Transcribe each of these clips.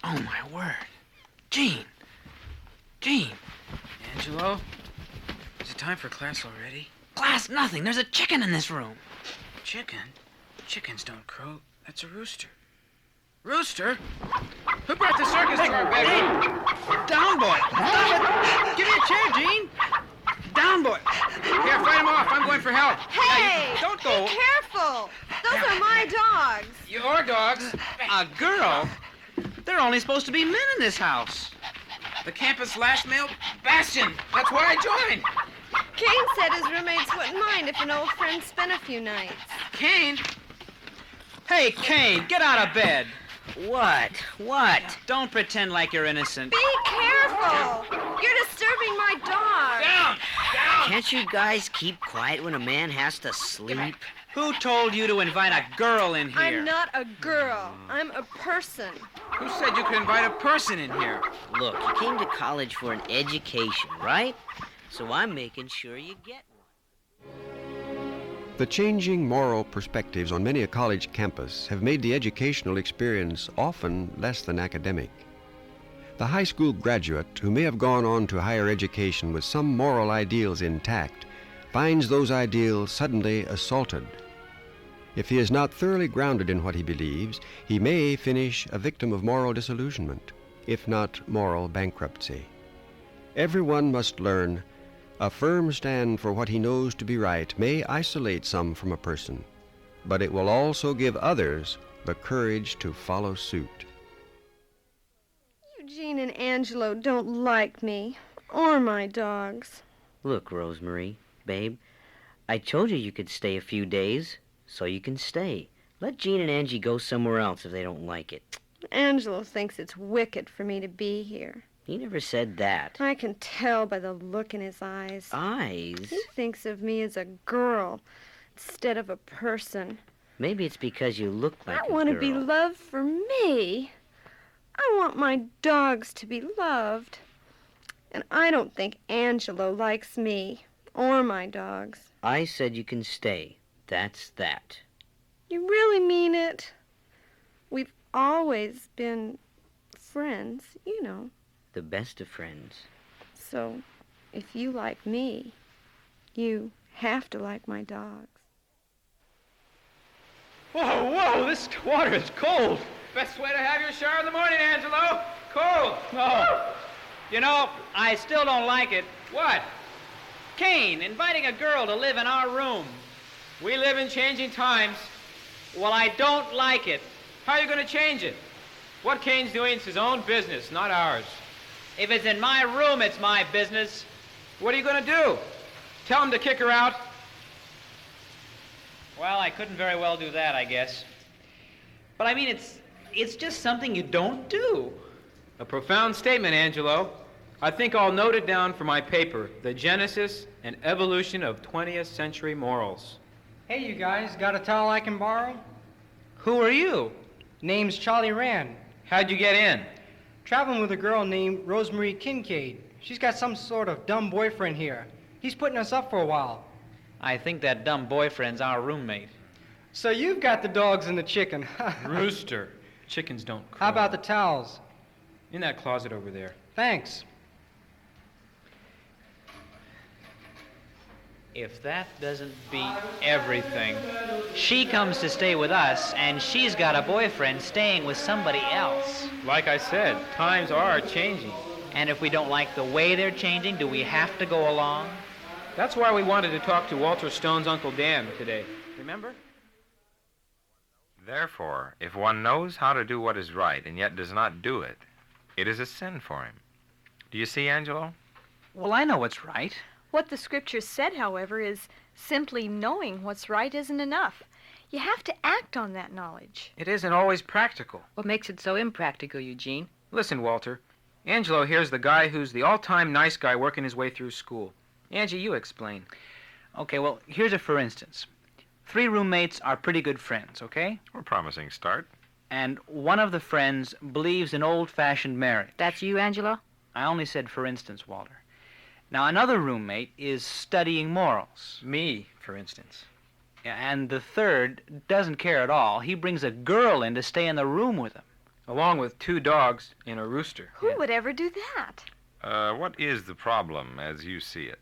Oh, my word. Gene! Gene! Angelo? Is it time for class already? Class, nothing. There's a chicken in this room. Chicken? Chickens don't crow. That's a rooster. Rooster? Who brought the circus to our bedroom? Down, boy! Stop it! Give me a chair, Gene! Down, boy! Here, fight him off. I'm going for help. Hey! Now, don't go. Be careful! Those are my dogs. Your dogs? A girl? There are only supposed to be men in this house. The campus last male bastion. That's why I joined. Kane said his roommates wouldn't mind if an old friend spent a few nights. Kane? Hey, Kane, get out of bed. What? What? Don't pretend like you're innocent. Be careful! You're disturbing my dog. Down! Down! Can't you guys keep quiet when a man has to sleep? Who told you to invite a girl in here? I'm not a girl. I'm a person. Who said you could invite a person in here? Look, you came to college for an education, right? So I'm making sure you get one. The changing moral perspectives on many a college campus have made the educational experience often less than academic. The high school graduate who may have gone on to higher education with some moral ideals intact finds those ideals suddenly assaulted. If he is not thoroughly grounded in what he believes, he may finish a victim of moral disillusionment, if not moral bankruptcy. Everyone must learn a firm stand for what he knows to be right may isolate some from a person, but it will also give others the courage to follow suit. Eugene and Angelo don't like me, or my dogs. Look, Rosemary, babe, I told you could stay a few days, so you can stay. Let Gene and Angie go somewhere else if they don't like it. Angelo thinks it's wicked for me to be here. He never said that. I can tell by the look in his eyes. Eyes? He thinks of me as a girl instead of a person. Maybe it's because you look like a girl. I want to be loved for me. I want my dogs to be loved. And I don't think Angelo likes me or my dogs. I said you can stay. That's that. You really mean it? We've always been friends, you know. The best of friends. So, if you like me, you have to like my dogs. Whoa, this water is cold. Best way to have your shower in the morning, Angelo. Cold. Oh. You know, I still don't like it. What? Kane, inviting a girl to live in our room. We live in changing times. Well, I don't like it. How are you going to change it? What Kane's doing is his own business, not ours. If it's in my room, it's my business. What are you going to do? Tell him to kick her out? Well, I couldn't very well do that, I guess. But I mean, it's just something you don't do. A profound statement, Angelo. I think I'll note it down for my paper, The Genesis and Evolution of 20th Century Morals. Hey, you guys, got a towel I can borrow? Who are you? Name's Charlie Rand. How'd you get in? Traveling with a girl named Rosemary Kincaid. She's got some sort of dumb boyfriend here. He's putting us up for a while. I think that dumb boyfriend's our roommate. So you've got the dogs and the chicken. Rooster. Chickens don't crow. How about the towels? In that closet over there. Thanks. If that doesn't beat everything. She comes to stay with us, and she's got a boyfriend staying with somebody else. Like I said, times are changing. And if we don't like the way they're changing, do we have to go along? That's why we wanted to talk to Walter Stone's Uncle Dan today. Remember? Therefore, if one knows how to do what is right and yet does not do it, it is a sin for him. Do you see, Angelo? Well, I know what's right. What the scripture said, however, is simply knowing what's right isn't enough. You have to act on that knowledge. It isn't always practical. What makes it so impractical, Eugene? Listen, Walter. Angelo here's the guy who's the all-time nice guy working his way through school. Angie, you explain. Okay, well, here's a for instance. 3 roommates are pretty good friends, okay? A promising start. And one of the friends believes in old-fashioned marriage. That's you, Angelo? I only said for instance, Walter. Now, another roommate is studying morals. Me, for instance. And the third doesn't care at all. He brings a girl in to stay in the room with him. along with 2 dogs and a rooster. Who would ever do that? What is the problem as you see it?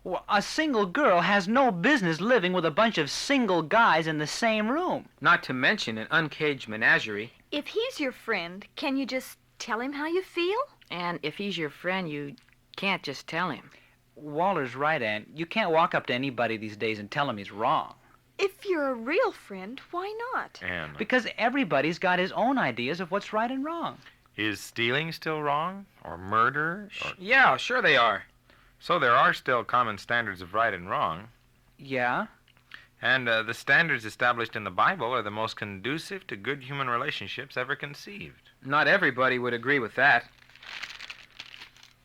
Well, a single girl has no business living with a bunch of single guys in the same room. Not to mention an uncaged menagerie. If he's your friend, can you just tell him how you feel? And if he's your friend, you can't just tell him. Walter's right, Aunt. You can't walk up to anybody these days and tell him he's wrong. If you're a real friend, why not? Anne, Because everybody's got his own ideas of what's right and wrong. is stealing still wrong? Or murder? Or... Yeah, sure they are. So there are still common standards of right and wrong. Yeah? And the standards established in the Bible are the most conducive to good human relationships ever conceived. Not everybody would agree with that.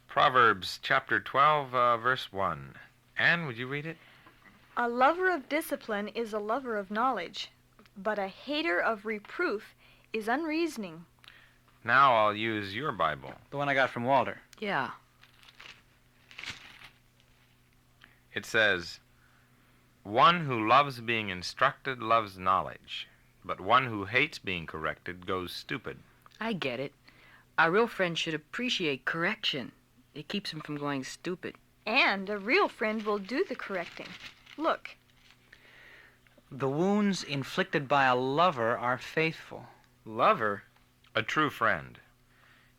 Proverbs chapter 12, verse 1. Anne, would you read it? A lover of discipline is a lover of knowledge, but a hater of reproof is unreasoning. Now I'll use your Bible. The one I got from Walter. Yeah. It says, one who loves being instructed loves knowledge, but one who hates being corrected goes stupid. I get it. A real friend should appreciate correction. It keeps him from going stupid. And a real friend will do the correcting. Look, The wounds inflicted by a lover are faithful. Lover? A true friend.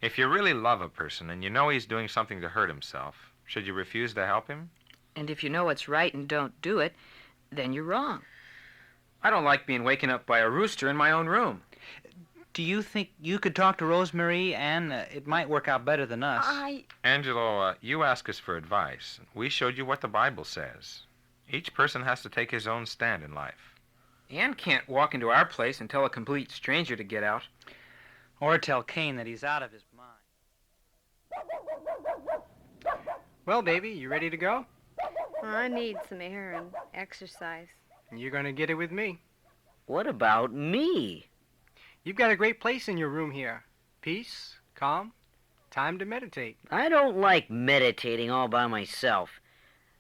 If you really love a person and you know he's doing something to hurt himself, should you refuse to help him? And if you know what's right and don't do it, then you're wrong. I don't like being waken up by a rooster in my own room. Do you think you could talk to Rosemary, Anne? It might work out better than us. Angelo, you asked us for advice. We showed you what the Bible says. Each person has to take his own stand in life. Anne can't walk into our place and tell a complete stranger to get out. Or tell Cain that he's out of his mind. Well, baby, you ready to go? I need some air and exercise. You're going to get it with me. What about me? You've got a great place in your room here. Peace, calm, time to meditate. I don't like meditating all by myself.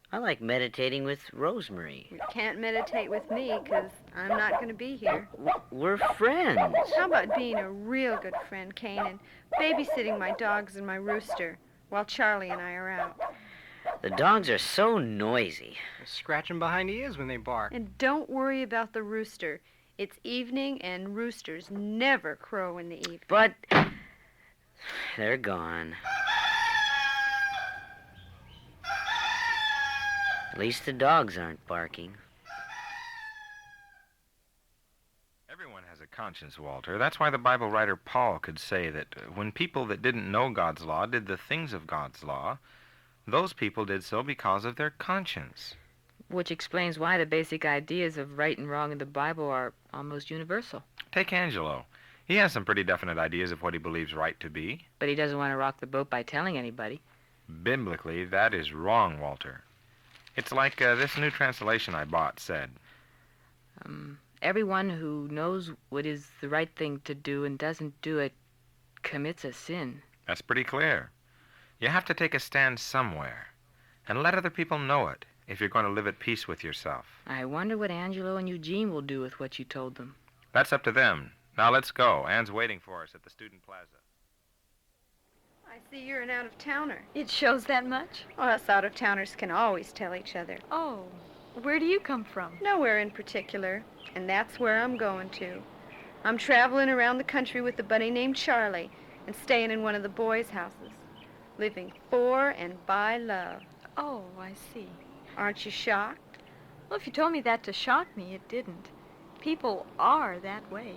I like meditating with Rosemary. You can't meditate with me because I'm not going to be here. We're friends. How about being a real good friend, Cain, and babysitting my dogs and my rooster while Charlie and I are out? The dogs are so noisy. They're scratching behind the ears when they bark. And don't worry about the rooster. It's evening, and roosters never crow in the evening. But they're gone. At least the dogs aren't barking. Everyone has a conscience, Walter. That's why the Bible writer Paul could say that when people that didn't know God's law did the things of God's law, those people did so because of their conscience. Which explains why the basic ideas of right and wrong in the Bible are almost universal. Take Angelo. He has some pretty definite ideas of what he believes right to be. But he doesn't want to rock the boat by telling anybody. Biblically, that is wrong, Walter. It's like this new translation I bought said. Everyone who knows what is the right thing to do and doesn't do it commits a sin. That's pretty clear. You have to take a stand somewhere and let other people know it if you're going to live at peace with yourself. I wonder what Angelo and Eugene will do with what you told them. That's up to them. Now let's go. Anne's waiting for us at the student plaza. I see you're an out-of-towner. it shows that much? Well, us out-of-towners can always tell each other. Oh, where do you come from? Nowhere in particular, and that's where I'm going to. I'm traveling around the country with a buddy named Charlie and staying in one of the boys' houses, living for and by love. Oh, I see. Aren't you shocked? Well, if you told me that to shock me, it didn't. People are that way.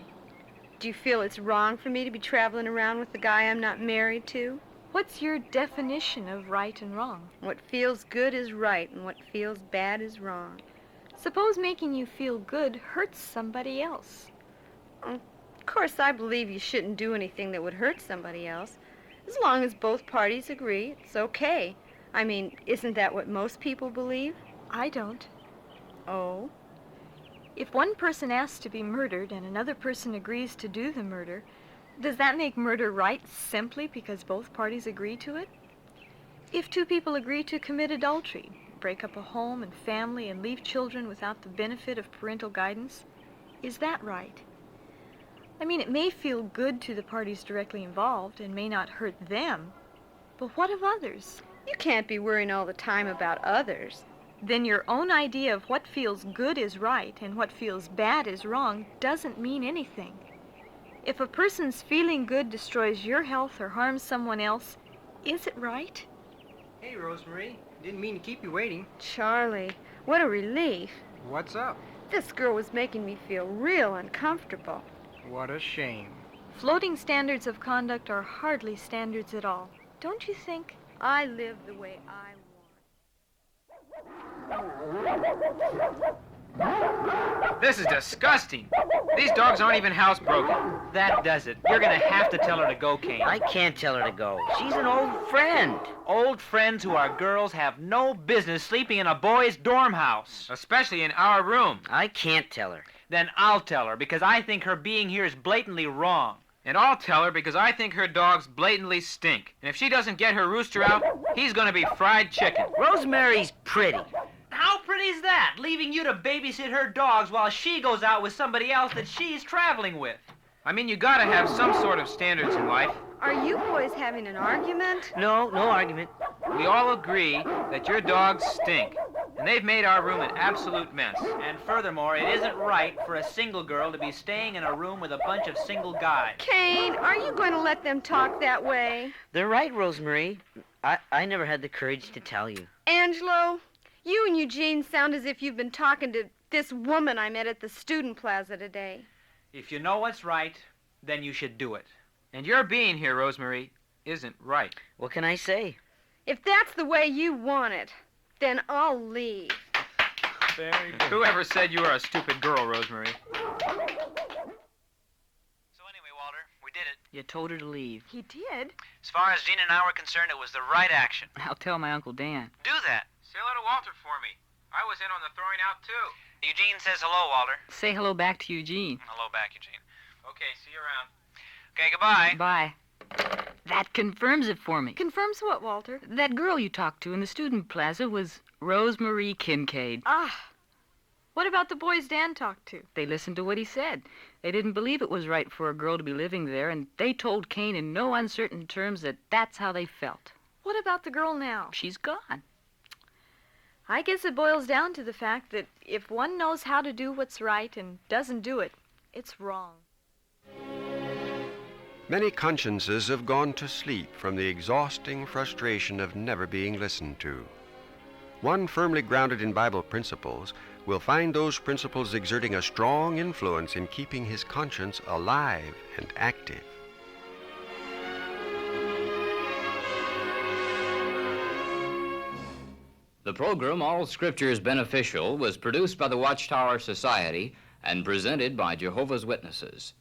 Do you feel it's wrong for me to be traveling around with the guy I'm not married to? What's your definition of right and wrong? What feels good is right, and what feels bad is wrong. Suppose making you feel good hurts somebody else. Of course, I believe you shouldn't do anything that would hurt somebody else. As long as both parties agree, it's okay. I mean, isn't that what most people believe? I don't. Oh? If one person asks to be murdered and another person agrees to do the murder, does that make murder right simply because both parties agree to it? If two people agree to commit adultery, break up a home and family and leave children without the benefit of parental guidance, is that right? I mean, it may feel good to the parties directly involved and may not hurt them. But what of others? You can't be worrying all the time about others. Then your own idea of what feels good is right and what feels bad is wrong doesn't mean anything. If a person's feeling good destroys your health or harms someone else, is it right? Hey, Rosemary. Didn't mean to keep you waiting. Charlie, what a relief. What's up? This girl was making me feel real uncomfortable. What a shame. Floating standards of conduct are hardly standards at all. Don't you think? I live the way I want. This is disgusting. These dogs aren't even housebroken. That does it. You're gonna have to tell her to go, Kane. I can't tell her to go. She's an old friend. Old friends who are girls have no business sleeping in a boys' dorm house. Especially in our room. I can't tell her. Then I'll tell her, because I think her being here is blatantly wrong. And I'll tell her because I think her dogs blatantly stink. And if she doesn't get her rooster out, he's gonna be fried chicken. Rosemary's pretty. How pretty is that, leaving you to babysit her dogs while she goes out with somebody else that she's traveling with? I mean, you gotta have some sort of standards in life. Are you boys having an argument? No argument. We all agree that your dogs stink. And they've made our room an absolute mess. And furthermore, it isn't right for a single girl to be staying in a room with a bunch of single guys. Kane, are you going to let them talk that way? They're right, Rosemary. I never had the courage to tell you. Angelo, you and Eugene sound as if you've been talking to this woman I met at the student plaza today. If you know what's right, then you should do it. And your being here, Rosemary, isn't right. What can I say? If that's the way you want it, then I'll leave. Very good. Whoever said you were a stupid girl, Rosemary? So anyway, Walter, we did it. You told her to leave. He did. As far as Gene and I were concerned, it was the right action. I'll tell my Uncle Dan. Do that. Say hello to Walter for me. I was in on the throwing out, too. Eugene says hello, Walter. Say hello back to Eugene. Hello back, Eugene. Okay, see you around. Okay, goodbye. Bye. That confirms it for me. Confirms what, Walter? That girl you talked to in the student plaza was Rosemary Kincaid. Ah. What about the boys Dan talked to? They listened to what he said. They didn't believe it was right for a girl to be living there, and they told Kane in no uncertain terms that that's how they felt. What about the girl now? She's gone. I guess it boils down to the fact that if one knows how to do what's right and doesn't do it, it's wrong. Many consciences have gone to sleep from the exhausting frustration of never being listened to. One firmly grounded in Bible principles will find those principles exerting a strong influence in keeping his conscience alive and active. The program All Scripture is Beneficial was produced by the Watchtower Society and presented by Jehovah's Witnesses.